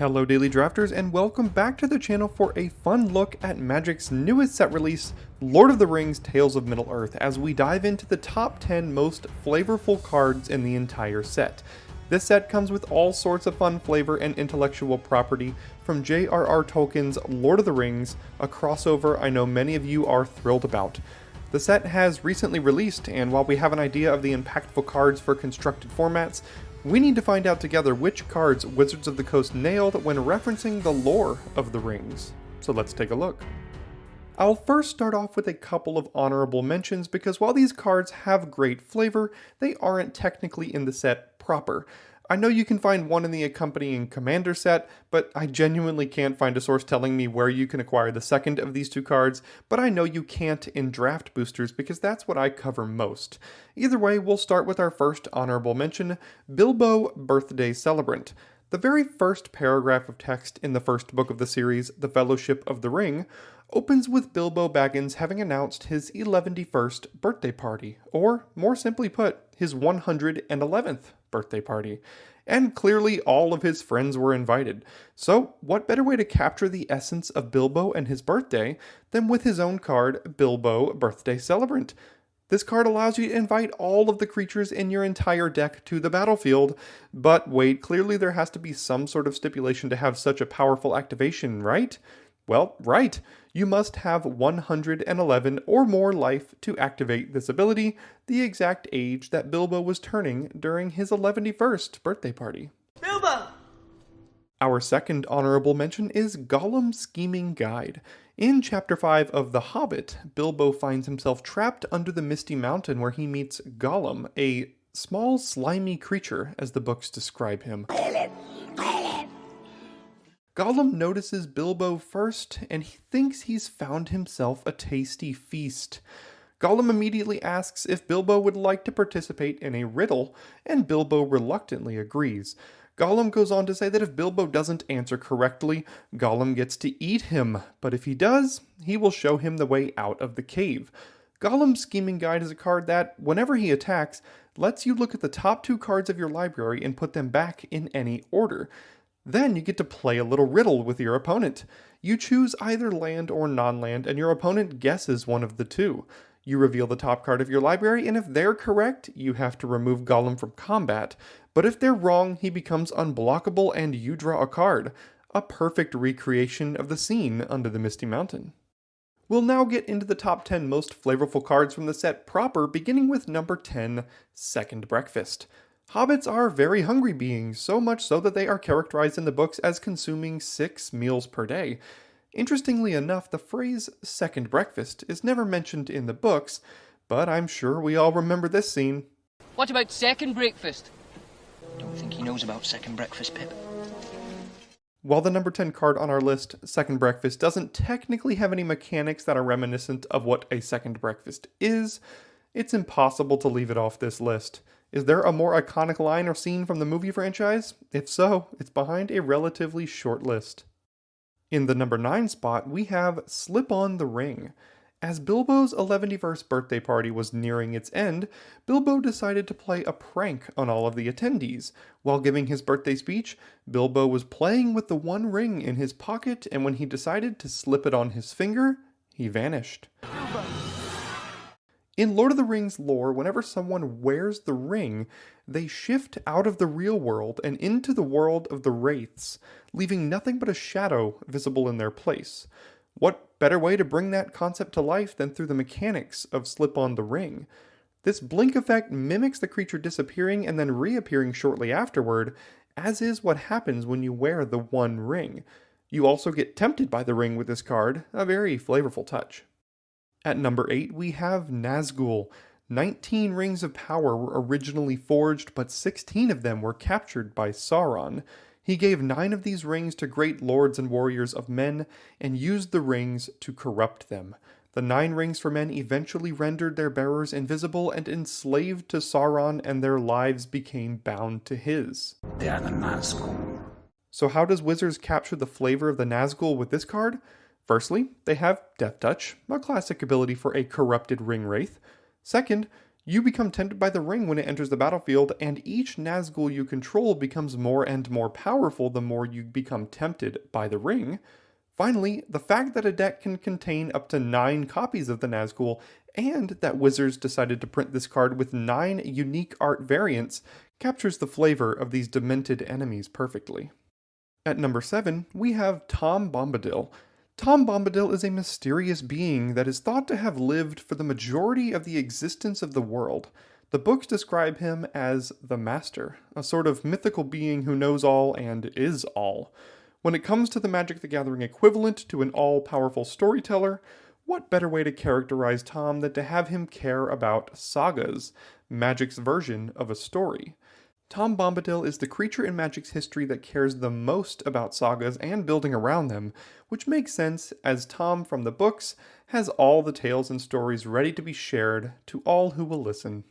Hello Daily Drafters, and welcome back to the channel for a fun look at Magic's newest set release, Lord of the Rings Tales of Middle-earth, as we dive into the top 10 most flavorful cards in the entire set. This set comes with all sorts of fun flavor and intellectual property from J.R.R. Tolkien's Lord of the Rings, a crossover I know many of you are thrilled about. The set has recently released, and while we have an idea of the impactful cards for constructed formats, we need to find out together which cards Wizards of the Coast nailed when referencing the lore of the rings. So let's take a look. I'll first start off with a couple of honorable mentions because while these cards have great flavor, they aren't technically in the set proper. I know you can find one in the accompanying Commander set, but I genuinely can't find a source telling me where you can acquire the second of these two cards, but I know you can't in draft boosters because that's what I cover most. Either way, we'll start with our first honorable mention, Bilbo Birthday Celebrant. The very first paragraph of text in the first book of the series, The Fellowship of the Ring, opens with Bilbo Baggins having announced his 11st birthday party, or more simply put, his 111th birthday party. And clearly all of his friends were invited. So what better way to capture the essence of Bilbo and his birthday than with his own card, Bilbo Birthday Celebrant? This card allows you to invite all of the creatures in your entire deck to the battlefield, but wait, clearly there has to be some sort of stipulation to have such a powerful activation, right? Well, right. You must have 111 or more life to activate this ability, the exact age that Bilbo was turning during his 11st birthday party. Bilbo! Our second honorable mention is Gollum's Scheming Guide. In Chapter 5 of The Hobbit, Bilbo finds himself trapped under the Misty Mountain where he meets Gollum, a small slimy creature as the books describe him. Gollum notices Bilbo first, and he thinks he's found himself a tasty feast. Gollum immediately asks if Bilbo would like to participate in a riddle, and Bilbo reluctantly agrees. Gollum goes on to say that if Bilbo doesn't answer correctly, Gollum gets to eat him, but if he does, he will show him the way out of the cave. Gollum's Scheming Guide is a card that, whenever he attacks, lets you look at the top two cards of your library and put them back in any order. Then you get to play a little riddle with your opponent. You choose either land or non-land, and your opponent guesses one of the two. You reveal the top card of your library, and if they're correct, you have to remove Gollum from combat. But if they're wrong, he becomes unblockable and you draw a card. A perfect recreation of the scene under the Misty Mountain. We'll now get into the top 10 most flavorful cards from the set proper, beginning with number 10, Second Breakfast. Hobbits are very hungry beings, so much so that they are characterized in the books as consuming 6 meals per day. Interestingly enough, the phrase second breakfast is never mentioned in the books, but I'm sure we all remember this scene. What about second breakfast? Don't think he knows about second breakfast, Pip. While the number 10 card on our list, Second Breakfast, doesn't technically have any mechanics that are reminiscent of what a second breakfast is, it's impossible to leave it off this list. Is there a more iconic line or scene from the movie franchise? If so, it's behind a relatively short list. In the number 9 spot, we have Slip on the Ring. As Bilbo's 11st birthday party was nearing its end, Bilbo decided to play a prank on all of the attendees. While giving his birthday speech, Bilbo was playing with the one ring in his pocket, and when he decided to slip it on his finger, he vanished. Bilbo. In Lord of the Rings lore, whenever someone wears the ring, they shift out of the real world and into the world of the wraiths, leaving nothing but a shadow visible in their place. What better way to bring that concept to life than through the mechanics of Slip on the Ring? This blink effect mimics the creature disappearing and then reappearing shortly afterward, as is what happens when you wear the one ring. You also get tempted by the ring with this card, a very flavorful touch. At number 8, we have Nazgul. 19 rings of power were originally forged, but 16 of them were captured by Sauron. He gave 9 of these rings to great lords and warriors of men, and used the rings to corrupt them. The 9 rings for men eventually rendered their bearers invisible and enslaved to Sauron, and their lives became bound to his. They are the Nazgul. So how does Wizards capture the flavor of the Nazgul with this card? Firstly, they have Death Touch, a classic ability for a corrupted ring wraith. Second, You become tempted by the ring when it enters the battlefield, and each Nazgul you control becomes more and more powerful the more you become tempted by the ring. Finally, the fact that a deck can contain up to 9 copies of the Nazgul, and that Wizards decided to print this card with 9 unique art variants, captures the flavor of these demented enemies perfectly. At number 7, we have Tom Bombadil. Tom Bombadil is a mysterious being that is thought to have lived for the majority of the existence of the world. The books describe him as the Master, a sort of mythical being who knows all and is all. When it comes to the Magic the Gathering equivalent to an all-powerful storyteller, what better way to characterize Tom than to have him care about sagas, Magic's version of a story? Tom Bombadil is the creature in Magic's history that cares the most about sagas and building around them, which makes sense as Tom from the books has all the tales and stories ready to be shared to all who will listen.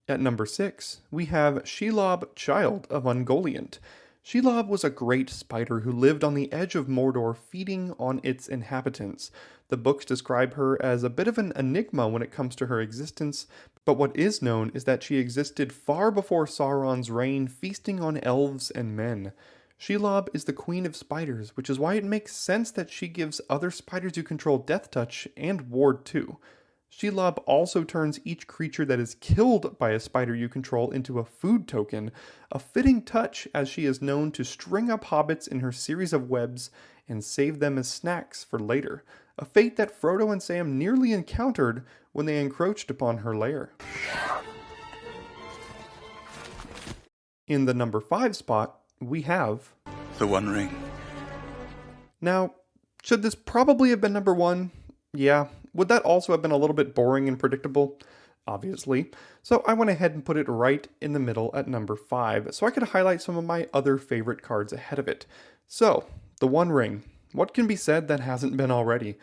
At number 6, we have Shelob, Child of Ungoliant. Shelob was a great spider who lived on the edge of Mordor feeding on its inhabitants. The books describe her as a bit of an enigma when it comes to her existence, but what is known is that she existed far before Sauron's reign, feasting on elves and men. Shelob is the queen of spiders, which is why it makes sense that she gives other spiders you control Death Touch and Ward too. Shelob also turns each creature that is killed by a spider you control into a food token, a fitting touch as she is known to string up hobbits in her series of webs and save them as snacks for later, a fate that Frodo and Sam nearly encountered when they encroached upon her lair. In the number 5 spot, we have The One Ring. Now, should this probably have been number 1? Yeah. Would that also have been a little bit boring and predictable? Obviously. So I went ahead and put it right in the middle at number 5, so I could highlight some of my other favorite cards ahead of it. So, the One Ring. What can be said that hasn't been already?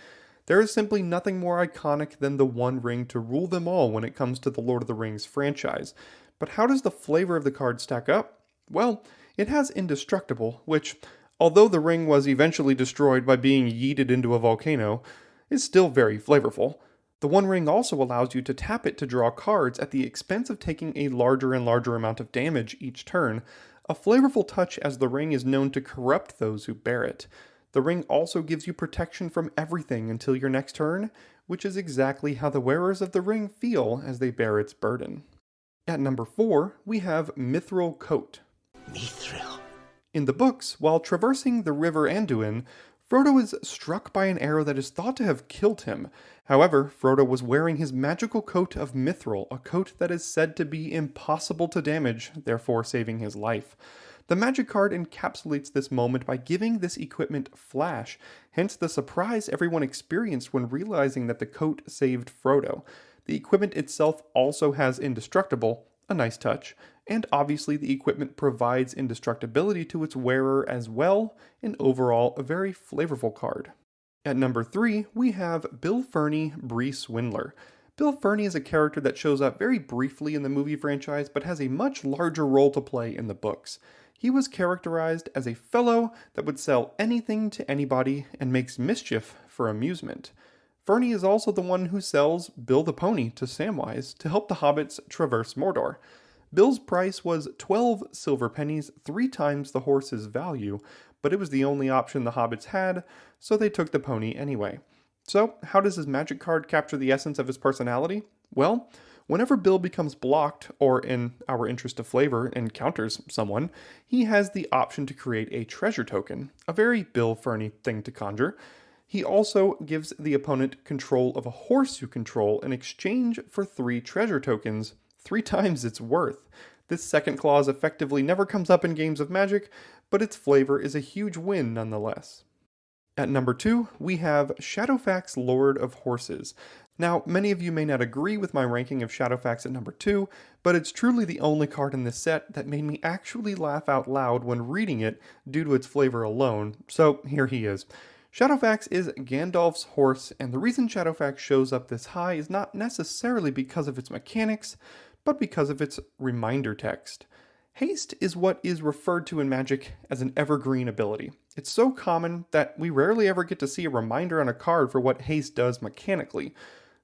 There is simply nothing more iconic than the One Ring to rule them all when it comes to the Lord of the Rings franchise. But how does the flavor of the card stack up? Well, it has Indestructible, which, although the ring was eventually destroyed by being yeeted into a volcano, is still very flavorful. The One Ring also allows you to tap it to draw cards at the expense of taking a larger and larger amount of damage each turn, a flavorful touch as the ring is known to corrupt those who bear it. The ring also gives you protection from everything until your next turn, which is exactly how the wearers of the ring feel as they bear its burden. At number 4, we have Mithril Coat. Mithril. In the books, while traversing the river Anduin, Frodo is struck by an arrow that is thought to have killed him. However, Frodo was wearing his magical coat of mithril, a coat that is said to be impossible to damage, therefore saving his life. The magic card encapsulates this moment by giving this equipment flash, hence the surprise everyone experienced when realizing that the coat saved Frodo. The equipment itself also has Indestructible, a nice touch, and obviously the equipment provides indestructibility to its wearer as well, and overall a very flavorful card. At number 3, we have Bill Ferny, Bree Swindler. Bill Ferny is a character that shows up very briefly in the movie franchise, but has a much larger role to play in the books. He was characterized as a fellow that would sell anything to anybody and makes mischief for amusement. Ferny is also the one who sells Bill the Pony to Samwise to help the hobbits traverse Mordor. Bill's price was 12 silver pennies, 3 times the horse's value, but it was the only option the hobbits had, so they took the pony anyway. So, how does his magic card capture the essence of his personality? Well, whenever Bill becomes blocked, or in our interest of flavor, encounters someone, he has the option to create a treasure token, a very Bill Ferny thing to conjure. He also gives the opponent control of a horse you control in exchange for 3 treasure tokens, 3 times its worth. This second clause effectively never comes up in games of Magic, but its flavor is a huge win nonetheless. At number 2, we have Shadowfax, Lord of Horses. Now, many of you may not agree with my ranking of Shadowfax at number 2, but it's truly the only card in this set that made me actually laugh out loud when reading it due to its flavor alone, so here he is. Shadowfax is Gandalf's horse, and the reason Shadowfax shows up this high is not necessarily because of its mechanics, but because of its reminder text. Haste is what is referred to in Magic as an evergreen ability. It's so common that we rarely ever get to see a reminder on a card for what haste does mechanically.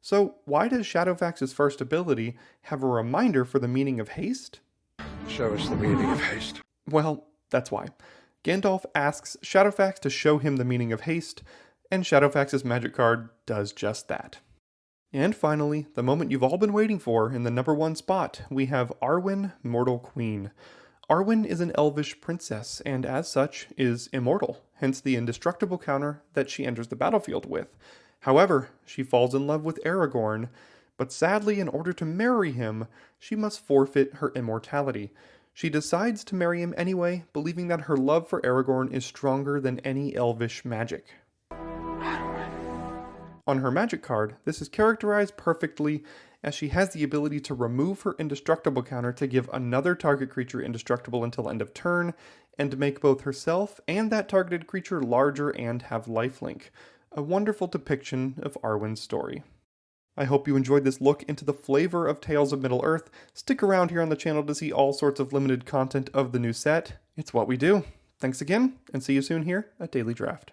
So why does Shadowfax's first ability have a reminder for the meaning of haste? Show us the meaning of haste. Well, that's why. Gandalf asks Shadowfax to show him the meaning of haste, and Shadowfax's magic card does just that. And finally, the moment you've all been waiting for in the number 1 spot, we have Arwen, Mortal Queen. Arwen is an elvish princess, and as such, is immortal, hence the indestructible counter that she enters the battlefield with. However, she falls in love with Aragorn, but sadly, in order to marry him, she must forfeit her immortality. She decides to marry him anyway, believing that her love for Aragorn is stronger than any elvish magic. On her magic card, this is characterized perfectly, as she has the ability to remove her indestructible counter to give another target creature indestructible until end of turn, and to make both herself and that targeted creature larger and have lifelink. A wonderful depiction of Arwen's story. I hope you enjoyed this look into the flavor of Tales of Middle-earth. Stick around here on the channel to see all sorts of limited content of the new set. It's what we do. Thanks again, and see you soon here at Daily Draft.